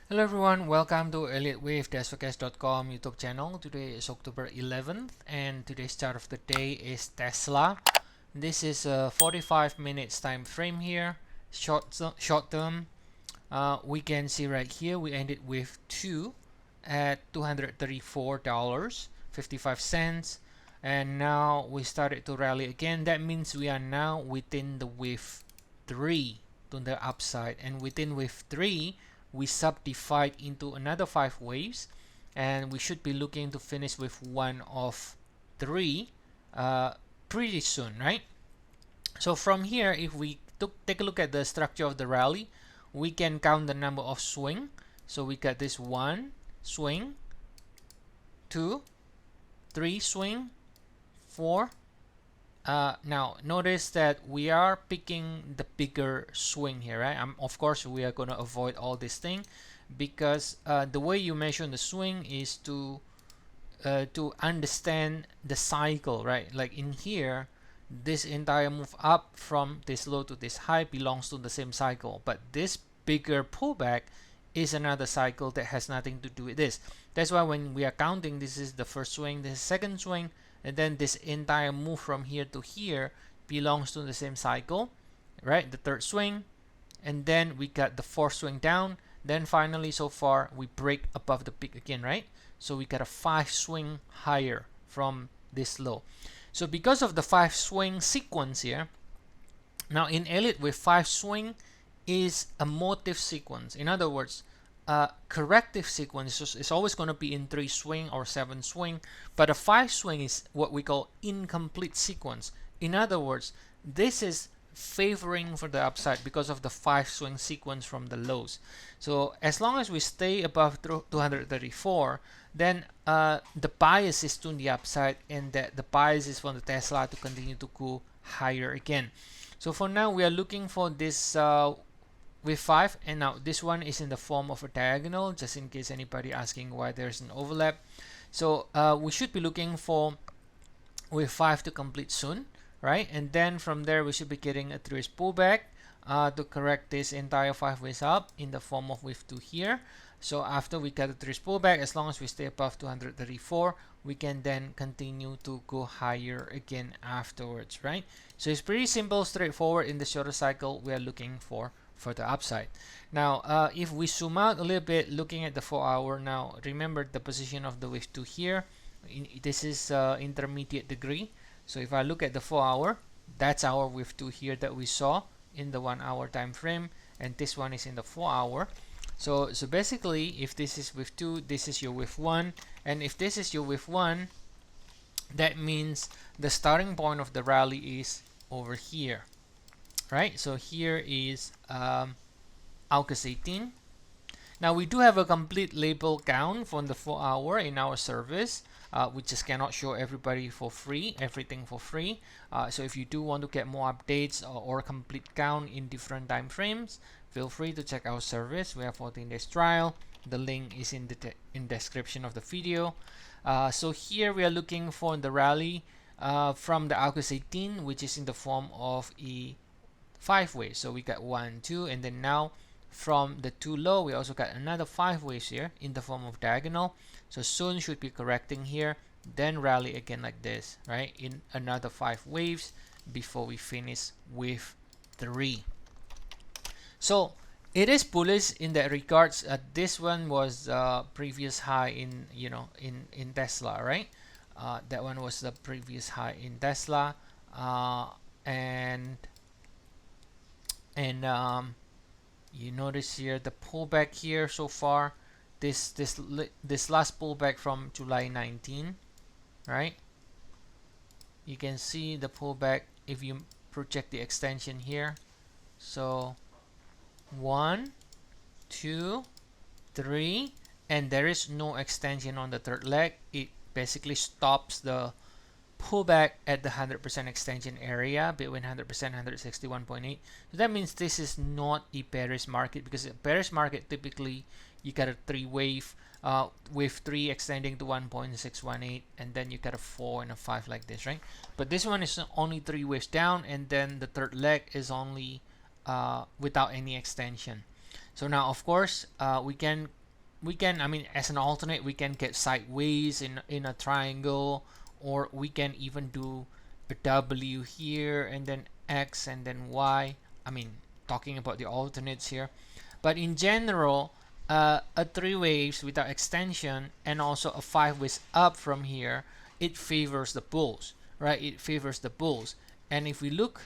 Hello everyone, welcome to Elliottwave.com YouTube channel. Today is October 11th and today's chart of the day is Tesla. This is a 45 minutes time frame here, short term. We can see right here we ended with 2 at $234.55, and now we started to rally again. That means we are now within the wave 3 to the upside, and within wave 3 we subdivide into another 5 waves, and we should be looking to finish with one of 3 pretty soon, right? So from here, if we take a look at the structure of the rally, we can count the number of swing. So we got this 1 swing, 2, 3 swing, 4. Now notice that we are picking the bigger swing here, right? Of course we are going to avoid all this thing because the way you measure the swing is to understand the cycle, right? Like in here, this entire move up from this low to this high belongs to the same cycle, but this bigger pullback is another cycle that has nothing to do with this. That's why when we are counting, this is the first swing, this is second swing, and then this entire move from here to here belongs to the same cycle, right? The third swing, and then we got the fourth swing down, then finally so far we break above the peak again, right? So we got a 5 swing higher from this low. So because of the 5 swing sequence here, now in Elliott Wave 5 swing is a motive sequence. In other words, corrective sequence is always going to be in 3 swing or 7 swing, but a 5 swing is what we call incomplete sequence. In other words, this is favoring for the upside because of the 5 swing sequence from the lows. So as long as we stay above 234, then the bias is to the upside, and that the bias is for the Tesla to continue to go higher again. So for now we are looking for this with 5, and now this one is in the form of a diagonal, just in case anybody asking why there's an overlap. So we should be looking for wave 5 to complete soon, right? And then from there we should be getting a 3 pullback to correct this entire 5 ways up in the form of wave 2 here. So after we get a 3 pullback, as long as we stay above 234, we can then continue to go higher again afterwards, right? So it's pretty simple, straightforward. In the shorter cycle we are looking for the upside. Now if we zoom out a little bit, looking at the 4-hour, now remember the position of the wave 2 here. This is intermediate degree. So if I look at the 4-hour, that's our wave 2 here that we saw in the 1-hour time frame, and this one is in the 4-hour. So basically, if this is wave 2, this is your wave 1, and if this is your wave 1, that means the starting point of the rally is over here, right? So here is August 18. Now we do have a complete label count from the 4-hour in our service. We just cannot show everybody for free, everything for free. So if you do want to get more updates or complete count in different time frames, feel free to check our service. We have 14 days trial. The link is in the description of the video. So here we are looking for the rally from the August 18, which is in the form of a 5 waves. So we got 1, 2, and then now from the 2 low we also got another 5 waves here in the form of diagonal. So soon should be correcting here, then rally again like this, right, in another 5 waves before we finish with 3. So it is bullish in that regards. This one was previous high in in Tesla, right? That one was the previous high in Tesla, and you notice here the pullback here so far. This last pullback from July 19, right? You can see the pullback if you project the extension here. So 1, 2, 3, and there is no extension on the third leg. It basically stops the pullback at the 100% extension area between 100% 161.8. So that means this is not a bearish market, because a bearish market typically you got a 3 wave, wave 3 extending to 1.618, and then you got a 4 and a 5 like this, right? But this one is only 3 waves down, and then the third leg is only without any extension. So now of course we can we can, I mean, as an alternate, we can get sideways in a triangle, or we can even do a W here and then X and then Y. I mean, talking about the alternates here. But in general, a 3 waves without extension and also a 5 waves up from here, it favors the bulls, right? It favors the bulls. And if we look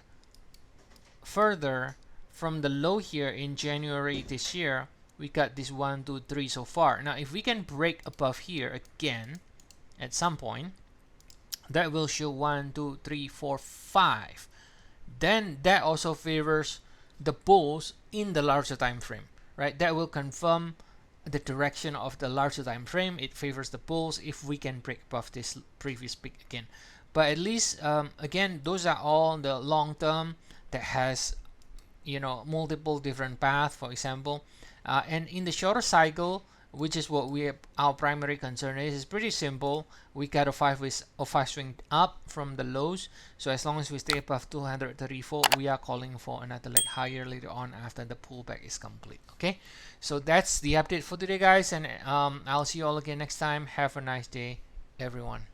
further from the low here in January this year, we got this 1, 2, 3 so far. Now, if we can break above here again at some point, that will show 1, 2, 3, 4, 5. Then that also favors the bulls in the larger time frame, right? That will confirm the direction of the larger time frame. It favors the bulls if we can break above this previous peak again. But at least, again, those are all the long term that has, you know, multiple different paths, for example. And in the shorter cycle, which is what our primary concern is pretty simple. We got a 5 swing up from the lows. So as long as we stay above 234, we are calling for another leg higher later on after the pullback is complete. Okay, so that's the update for today, guys, and I'll see you all again next time. Have a nice day, everyone.